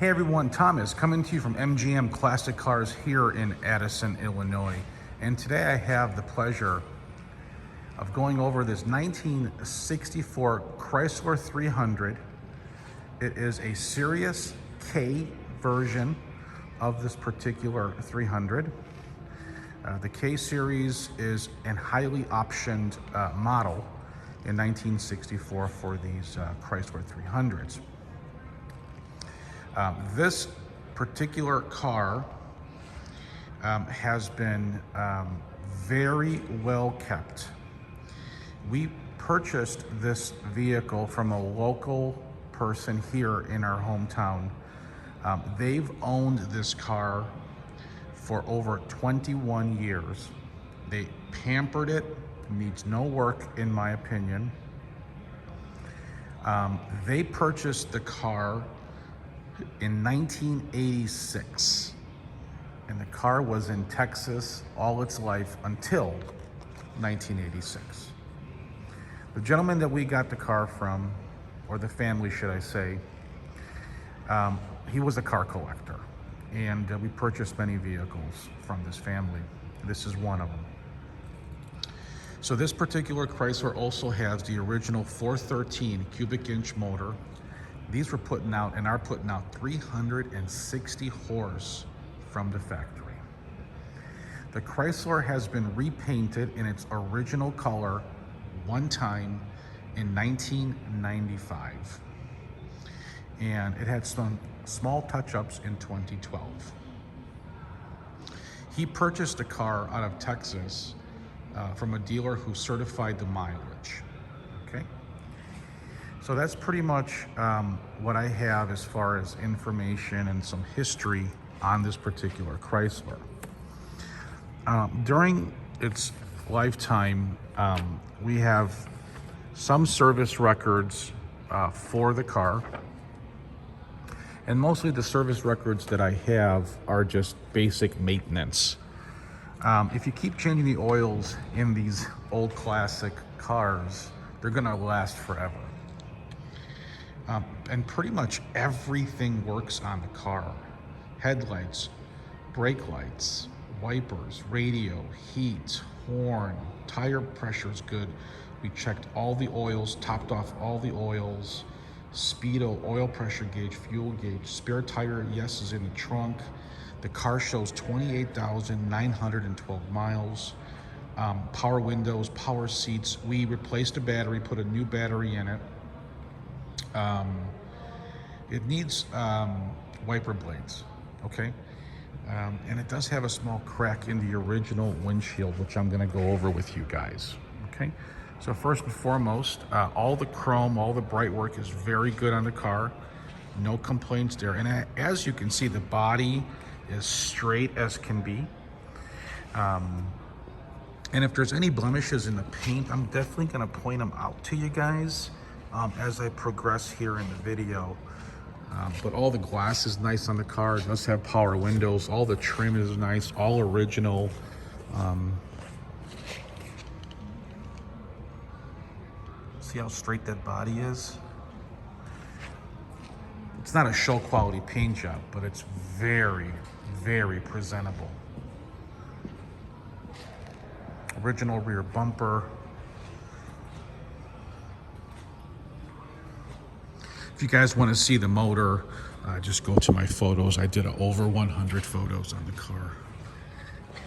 Hey everyone, Thomas coming to you from MGM Classic Cars here in Addison, Illinois. And today I have the pleasure of going over this 1964 Chrysler 300. It is a Series K version of this particular 300. The K series is a highly optioned model in 1964 for these Chrysler 300s. This particular car has been very well kept. We purchased this vehicle from a local person here in our hometown. They've owned this car for over 21 years. They pampered it, needs no work in my opinion. They purchased the car in 1986, and the car was in Texas all its life until 1986. The gentleman that we got the car from, or the family should I say, he was a car collector, and we purchased many vehicles from this family. This is one of them. So this particular Chrysler also has the original 413 cubic inch motor. These were putting out and are putting out 360 horse from the factory. The Chrysler has been repainted in its original color one time in 1995. And it had some small touch-ups in 2012. He purchased the car out of Texas from a dealer who certified the mileage, okay? So that's pretty much what I have as far as information and some history on this particular Chrysler. During its lifetime, we have some service records for the car. And mostly the service records that I have are just basic maintenance. If you keep changing the oils in these old classic cars, they're gonna last forever. And pretty much everything works on the car. Headlights, brake lights, wipers, radio, heat, horn, tire pressure's good. We checked all the oils, topped off all the oils, speedo, oil pressure gauge, fuel gauge, spare tire, yes, is in the trunk. The car shows 28,912 miles. Power windows, power seats. We replaced the battery, put a new battery in it. It needs wiper blades, okay? And it does have a small crack in the original windshield, which I'm gonna go over with you guys, okay? So first and foremost, all the chrome, all the bright work is very good on the car. No complaints there. And as you can see, the body is straight as can be. And if there's any blemishes in the paint, I'm definitely gonna point them out to you guys as I progress here in the video. But all the glass is nice on the car. It does have power windows. All the trim is nice, all original. See how straight that body is? It's not a show quality paint job, but it's very, very presentable. Original rear bumper. If you guys want to see the motor, just go to my photos. I did over 100 photos on the car.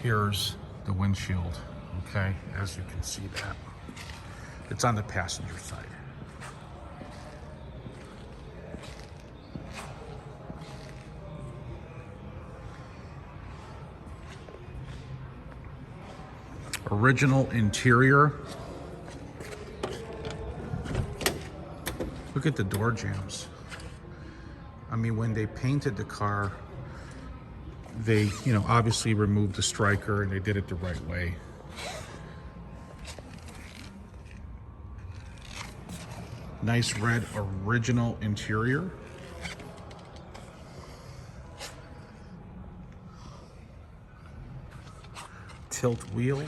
Here's the windshield, okay, as you can see that. It's on the passenger side. Original interior. Look at the door jambs. I mean, when they painted the car, they, obviously removed the striker and they did it the right way. Nice red original interior. Tilt wheel.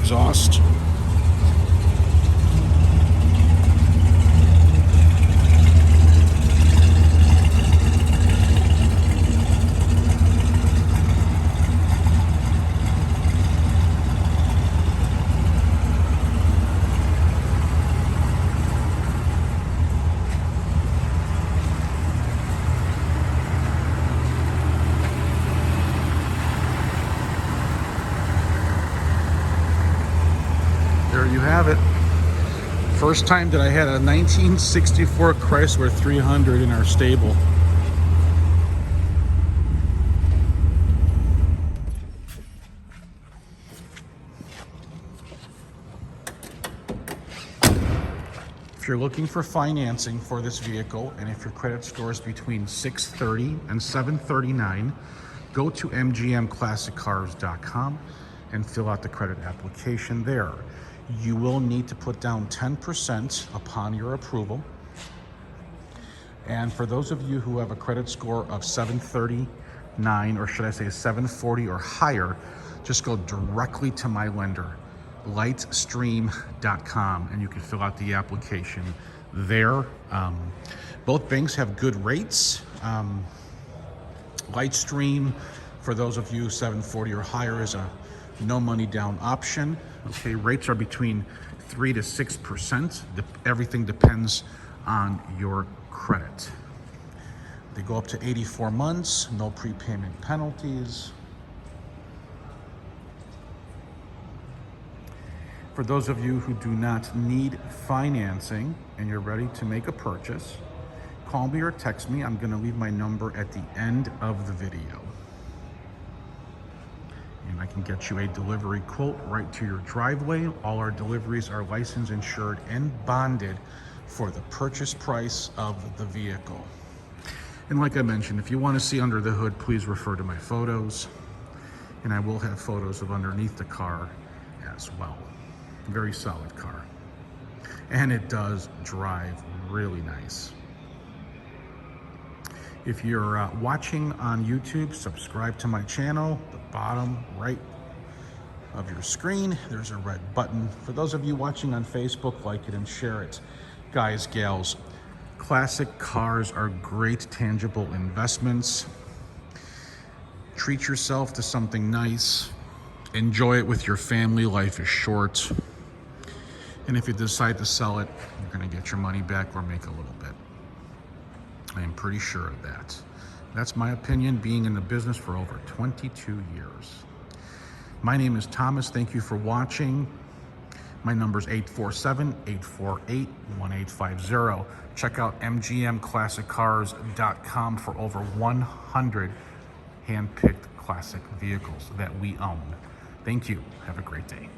exhaust. There you have it. First time that I had a 1964 Chrysler 300 in our stable. If you're looking for financing for this vehicle, and if your credit score is between 630 and 739, go to mgmclassiccars.com and fill out the credit application there. You will need to put down 10% upon your approval. And for those of you who have a credit score of 739, or should I say 740 or higher, just go directly to my lender, lightstream.com, and you can fill out the application there. Both banks have good rates. Lightstream, for those of you 740 or higher, is a no money down option. Okay, rates are between 3 to 6%. Everything depends on your credit. They go up to 84 months, no prepayment penalties. For those of you who do not need financing and you're ready to make a purchase, call me or text me. I'm going to leave my number at the end of the video. And I can get you a delivery quote right to your driveway. All our deliveries are licensed, insured, and bonded for the purchase price of the vehicle. And like I mentioned, if you want to see under the hood, please refer to my photos. And I will have photos of underneath the car as well. Very solid car. And it does drive really nice. If you're watching on YouTube, subscribe to my channel. The bottom right of your screen, there's a red button. For those of you watching on Facebook, like it and share it. Guys, gals, classic cars are great tangible investments. Treat yourself to something nice. Enjoy it with your family. Life is short. And if you decide to sell it, you're going to get your money back or make a little bit. I am pretty sure of that. That's my opinion, being in the business for over 22 years. My name is Thomas. Thank you for watching. My number is 847-848-1850. Check out mgmclassiccars.com for over 100 hand-picked classic vehicles that we own. Thank you. Have a great day.